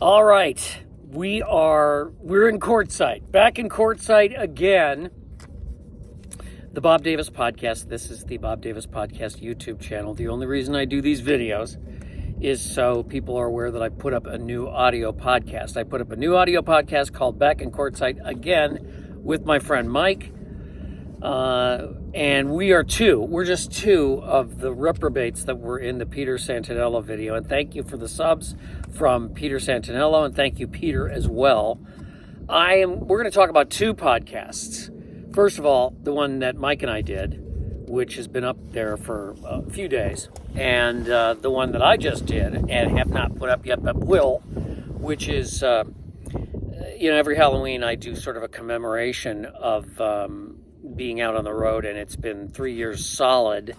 All right, we're in Quartzsite, back in Quartzsite again. The Bob Davis Podcast. This is the Bob Davis Podcast YouTube channel. The only reason I do these videos is so people are aware that I put up a new audio podcast. I put up a new audio podcast called Back in Quartzsite again with my friend Mike. And we're just two of the reprobates that were in the Peter Santinello video. And thank you for the subs from Peter Santinello, and thank you, Peter, as well. We're going to talk about two podcasts. First of all, the one that Mike and I did, which has been up there for a few days, and the one that I just did and have not put up yet, but will, which is, every Halloween I do sort of a commemoration of being out on the road, and it's been 3 years solid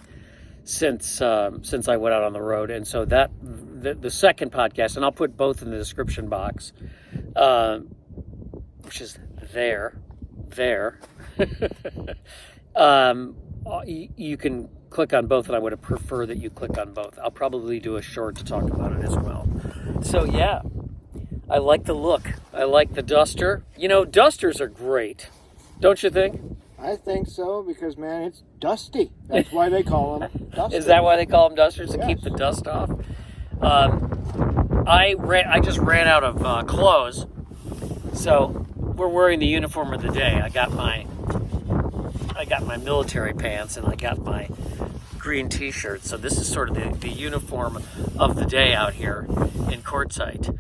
since I went out on the road. And so that the second podcast, and I'll put both in the description box, which is there. You can click on both, and I would prefer that you click on both. I'll probably do a short to talk about it as well. So yeah, I like the look. I like the duster. Dusters are great, don't you think? I think so, because, man, it's dusty. That's why they call them dusters. Is that why they call them dusters, to Yes. keep the dust off? I just ran out of clothes, so we're wearing the uniform of the day. I got my military pants, and I got my green t-shirt. So this is sort of the uniform of the day out here in Quartzsite.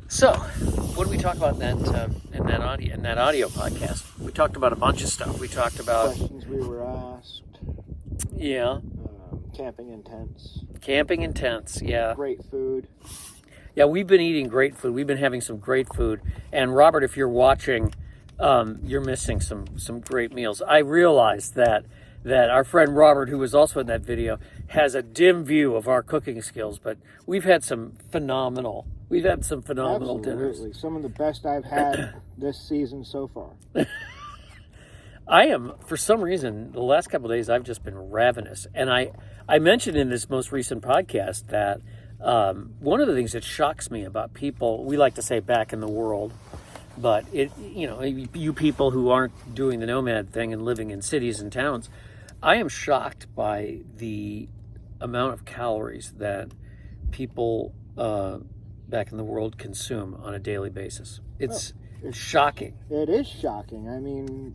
So, what did we talk about in that audio podcast? We talked about a bunch of stuff. We talked about questions we were asked. Yeah. Camping in tents. Camping in tents, yeah. Great food. Yeah, we've been eating great food. We've been having some great food. And Robert, if you're watching, you're missing some great meals. I realized that our friend Robert, who was also in that video, has a dim view of our cooking skills, but we've had some phenomenal dinners. Absolutely. Some of the best I've had this season so far. I am, for some reason, the last couple of days, I've just been ravenous. And I mentioned in this most recent podcast that one of the things that shocks me about people, we like to say back in the world, but you people who aren't doing the nomad thing and living in cities and towns, I am shocked by the amount of calories that people back in the world consume on a daily basis. It's shocking. It is shocking. I mean,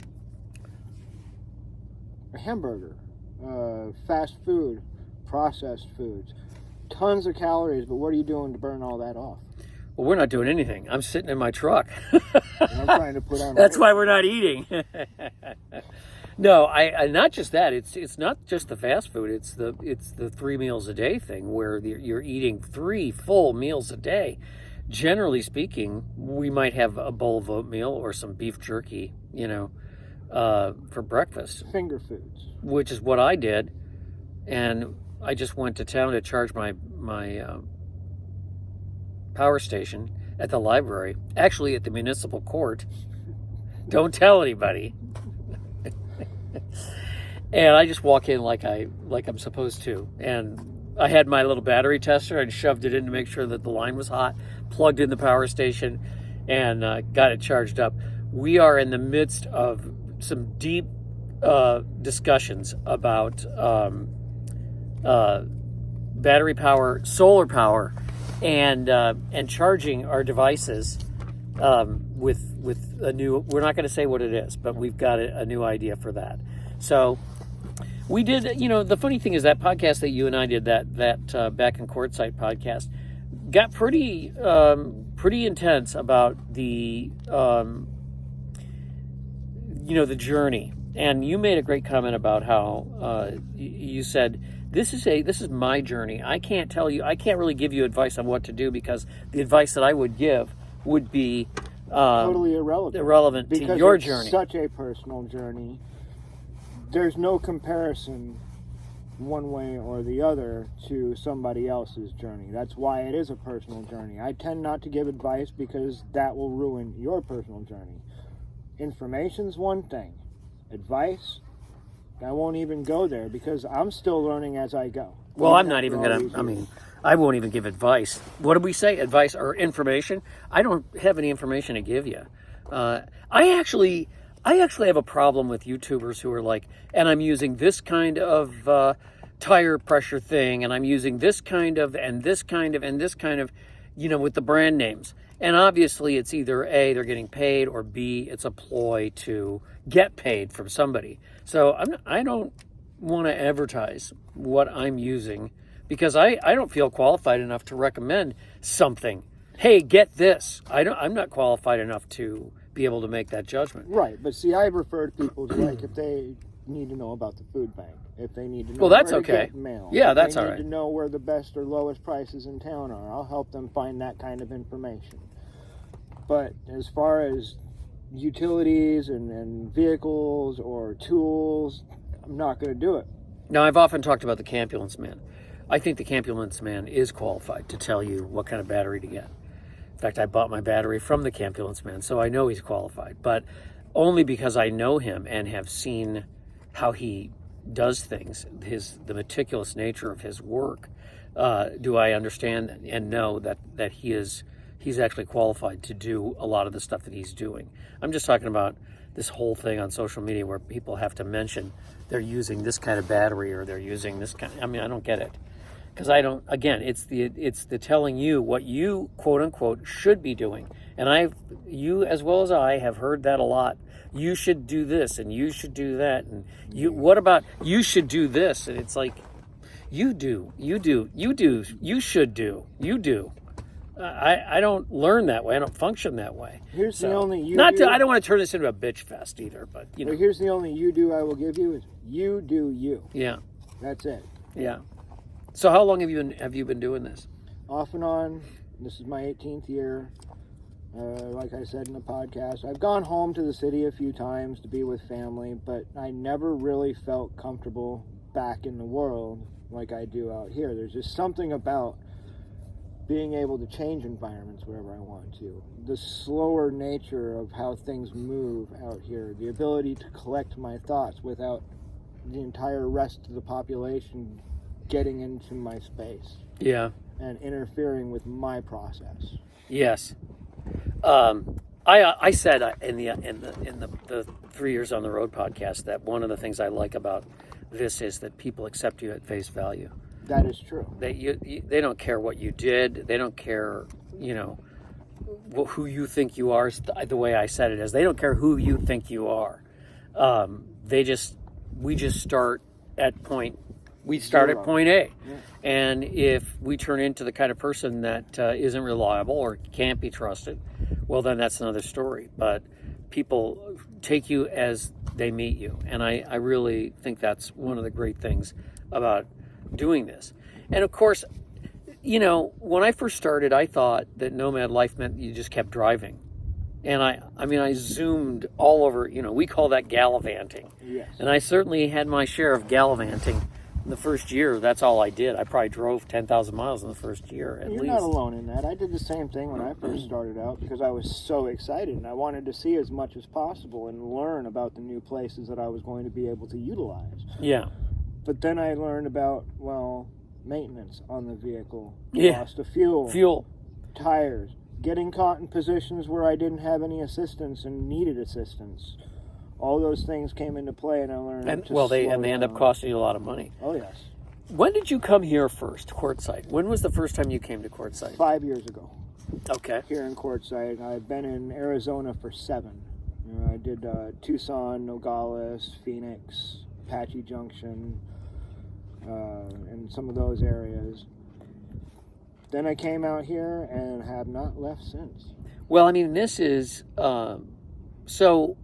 a hamburger, fast food, processed foods, tons of calories, but what are you doing to burn all that off? Well, we're not doing anything. I'm sitting in my truck. I'm trying to put on. That's why we're not eating. No, I not just that. It's not just the fast food. It's the 3 meals a day thing, where you're eating 3 full meals a day. Generally speaking, we might have a bowl of oatmeal or some beef jerky, for breakfast. Finger foods. Which is what I did, and I just went to town to charge my power station at the library, actually at the municipal court. Don't tell anybody. And I just walk in like I'm supposed to, and I had my little battery tester and shoved it in to make sure that the line was hot, plugged in the power station, and got it charged up. We are in the midst of some deep discussions about battery power, solar power, and charging our devices with a new. We're not going to say what it is, but we've got a new idea for that. So we did. The funny thing is that podcast that you and I did, that Back in Quartzsite podcast, got pretty intense about the the journey. And you made a great comment about how you said, this is my journey. I can't really give you advice on what to do, because the advice that I would give would be totally irrelevant to your journey. It's such a personal journey. There's no comparison one way or the other to somebody else's journey. That's why it is a personal journey. I tend not to give advice, because that will ruin your personal journey. Information's one thing. Advice, I won't even go there, because I'm still learning as I go. Well, I'm not even going to, I won't even give advice. What did we say? Advice or information? I don't have any information to give you. I actually have a problem with YouTubers who are like, and I'm using this kind of tire pressure thing, and I'm using this kind of, and this kind of, and this kind of, with the brand names. And obviously it's either A, they're getting paid, or B, it's a ploy to get paid from somebody. So I don't want to advertise what I'm using because I don't feel qualified enough to recommend something. Hey, get this. I'm not qualified enough to be able to make that judgment. Right, but see, I refer to people to like if they need to know about the food bank, if they need to know Well, that's where okay. to get mail, Yeah, if that's they all need right. to know where the best or lowest prices in town are. I'll help them find that kind of information. But as far as utilities and vehicles or tools, I'm not going to do it. Now, I've often talked about the Campulence Man. I think the Campulence Man is qualified to tell you what kind of battery to get. In fact, I bought my battery from the Campulence Man, so I know he's qualified. But only because I know him and have seen how he does things, the meticulous nature of his work, do I understand and know that he's actually qualified to do a lot of the stuff that he's doing. I'm just talking about this whole thing on social media where people have to mention they're using this kind of battery or they're using this kind. I don't get it. Because I don't, again, it's the telling you what you, quote unquote, should be doing. And you as well as I have heard that a lot. You should do this and you should do that. And what about you should do this? And it's like, you should do. I don't learn that way. I don't function that way. Here's the only I don't want to turn this into a bitch fest either, but But here's the only you do I will give you is you do you. Yeah. That's it. Yeah. So how long have you been doing this? Off and on. This is my 18th year. Like I said in the podcast, I've gone home to the city a few times to be with family, but I never really felt comfortable back in the world like I do out here. There's just something about being able to change environments wherever I want to. The slower nature of how things move out here. The ability to collect my thoughts without the entire rest of the population getting into my space. Yeah. And interfering with my process. Yes. I said in the 3 Years on the Road podcast that one of the things I like about this is that people accept you at face value. That is true. They don't care what you did. They don't care, who you think you are. The way I said it is, they don't care who you think you are. We just start at point. We start at point A, yeah. And if we turn into the kind of person that isn't reliable or can't be trusted, well, then that's another story. But people take you as they meet you, and I really think that's one of the great things about doing this. And of course, when I first started, I thought that nomad life meant you just kept driving. And I zoomed all over, we call that gallivanting. Yes. And I certainly had my share of gallivanting. In the first year, that's all I did. I probably drove 10,000 miles in the first year at least. You're not alone in that. I did the same thing when I first started out because I was so excited and I wanted to see as much as possible and learn about the new places that I was going to be able to utilize. Yeah. But then I learned about, maintenance on the vehicle, Yeah. cost of fuel, tires, getting caught in positions where I didn't have any assistance and needed assistance. All those things came into play, and I learned. They end up costing you a lot of money. Oh yes. When did you come here first, Quartzsite? When was the first time you came to Quartzsite? 5 years ago. Okay. Here in Quartzsite, I've been in Arizona for 7. I did Tucson, Nogales, Phoenix, Apache Junction, and some of those areas. Then I came out here and have not left since. Well, this is so.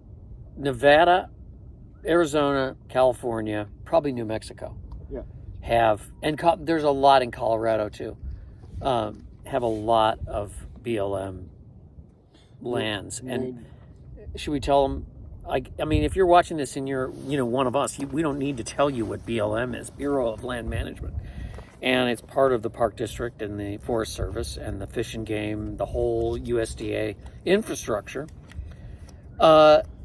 Nevada, Arizona, California, probably New Mexico. Yeah. There's a lot in Colorado too. Have a lot of BLM lands. And should we tell them? If you're watching this and you're, one of us, we don't need to tell you what BLM is, Bureau of Land Management. And it's part of the Park District and the Forest Service and the Fish and Game, the whole USDA infrastructure.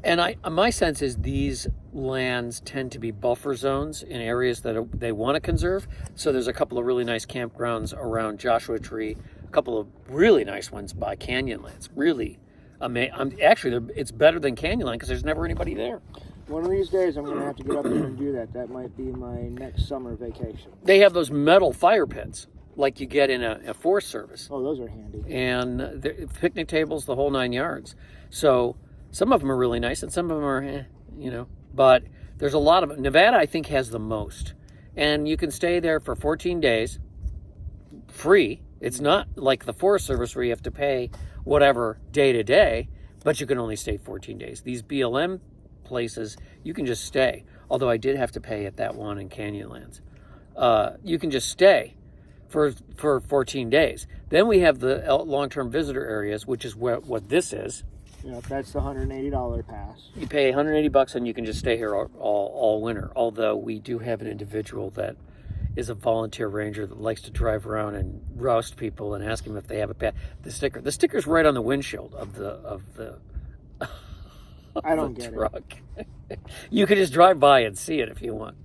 And my sense is these lands tend to be buffer zones in areas that they want to conserve. So there's a couple of really nice campgrounds around Joshua Tree, a couple of really nice ones by Canyonlands. Really, actually, it's better than Canyonland because there's never anybody there. One of these days, I'm going to have to get up there and do that. That might be my next summer vacation. They have those metal fire pits like you get in a Forest Service. Oh, those are handy. And picnic tables, the whole 9 yards. So some of them are really nice, and some of them are, But there's a lot of them. Nevada, I think, has the most. And you can stay there for 14 days, free. It's not like the Forest Service where you have to pay whatever day to day, but you can only stay 14 days. These BLM places, you can just stay. Although I did have to pay at that one in Canyonlands. You can just stay for 14 days. Then we have the long-term visitor areas, which is what this is. Yeah, that's the $180 pass. You pay $180 and you can just stay here all winter. Although we do have an individual that is a volunteer ranger that likes to drive around and roust people and ask them if they have a pass. The sticker's right on the windshield of the I don't get truck. You can just drive by and see it if you want.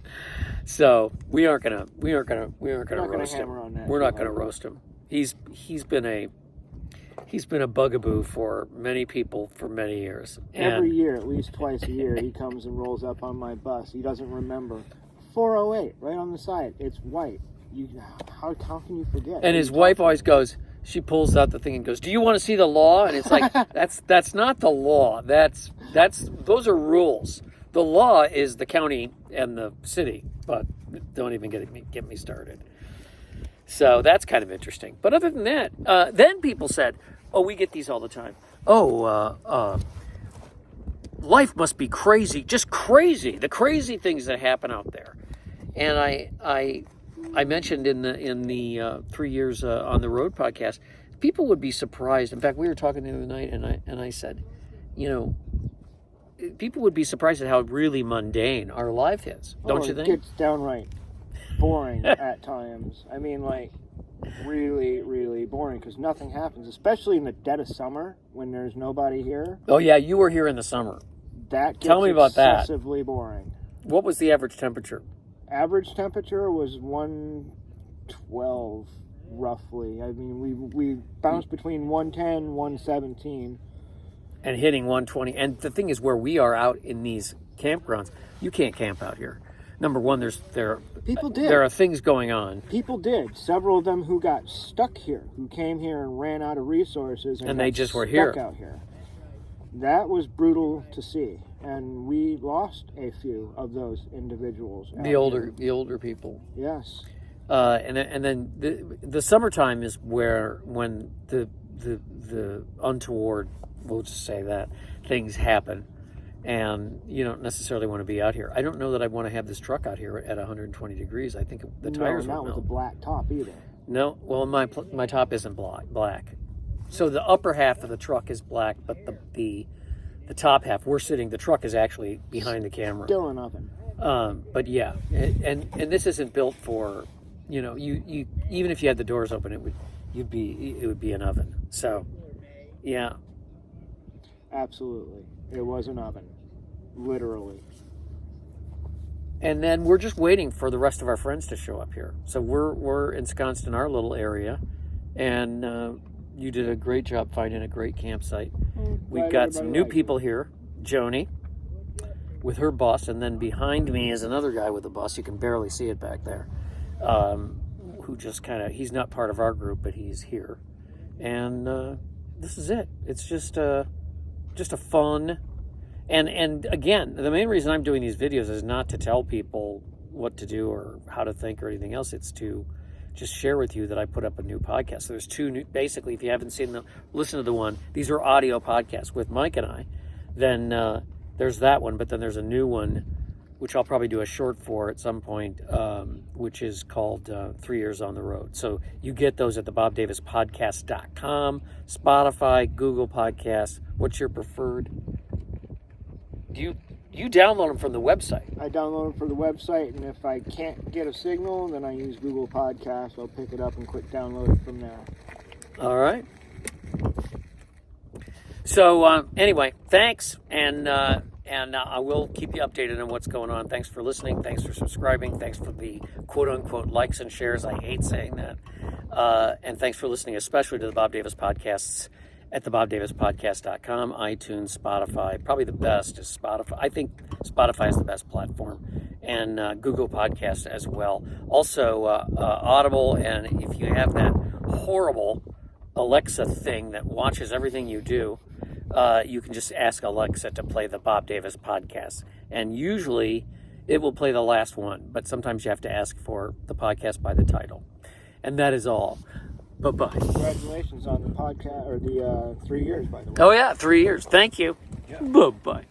So we aren't gonna roast him. We're not gonna roast him. He's been a bugaboo for many people for many years. Every year, at least twice a year, he comes and rolls up on my bus. He doesn't remember. 408, right on the side. It's white. How can you forget? And his wife always goes. She pulls out the thing and goes, "Do you want to see the law?" And it's like, that's not the law. Those are rules. The law is the county and the city, but don't even get me started. So that's kind of interesting. But other than that, then people said, "Oh, we get these all the time. Oh, life must be crazy, just crazy. The crazy things that happen out there." And I mentioned in the 3 years on the road podcast, people would be surprised. In fact, we were talking the other night, and I said, people would be surprised at how really mundane our life is. Don't you think? It gets downright boring at times. I mean, like, really, really boring because nothing happens, especially in the dead of summer when there's nobody here. Oh yeah, you were here in the summer. That gets Tell me about that. Excessively boring. What was the average temperature? Average temperature was 112, roughly. I mean, we bounced between 110, 117. And hitting 120. And the thing is, where we are out in these campgrounds, you can't camp out here. Number one, people did. There are things going on. People did. Several of them who got stuck here, who came here and ran out of resources, and they just were stuck out here. That was brutal to see, and we lost a few of those individuals. The older people. Yes. And then the summertime is when the untoward, we'll just say that, things happen, and you don't necessarily want to be out here. I don't know that I want to have this truck out here at 120 degrees. I think the tires not would melt. with a black top either. No, well, my top isn't black. So the upper half of the truck is black, but the top half, the truck is actually behind the camera. Still an oven. But yeah, and this isn't built for, you even if you had the doors open, it would be an oven. So, yeah. Absolutely, it was an oven, literally. And then we're just waiting for the rest of our friends to show up here. So we're ensconced in our little area, and you did a great job finding a great campsite. We've got some new people here. Joni with her bus, and then behind me is another guy with a bus. You can barely see it back there. Who just he's not part of our group, but he's here. And this is it. It's just a fun. And again, the main reason I'm doing these videos is not to tell people what to do or how to think or anything else. It's to just share with you that I put up a new podcast. So there's two new, basically, if you haven't seen them, listen to the one. These are audio podcasts with Mike and I. Then there's that one, but then there's a new one, which I'll probably do a short for at some point, which is called 3 Years on the Road. So you get those at the BobDavisPodcast.com, Spotify, Google Podcasts. What's your preferred? You download them from the website. I download them from the website, and if I can't get a signal, then I use Google Podcasts. I'll pick it up and quick download it from there. All right. So anyway, thanks, and And I will keep you updated on what's going on. Thanks for listening. Thanks for subscribing. Thanks for the quote-unquote likes and shares. I hate saying that. And thanks for listening, especially to the Bob Davis podcasts at thebobdavispodcast.com, iTunes, Spotify. Probably the best is Spotify. I think Spotify is the best platform. And Google Podcasts as well. Also, Audible. And if you have that horrible Alexa thing that watches everything you do, you can just ask Alexa to play the Bob Davis podcast. And usually it will play the last one, but sometimes you have to ask for the podcast by the title. And that is all. Bye-bye. Congratulations on the podcast, or the 3 years, by the way. Oh, yeah, 3 years. Thank you. Yeah. Bye-bye.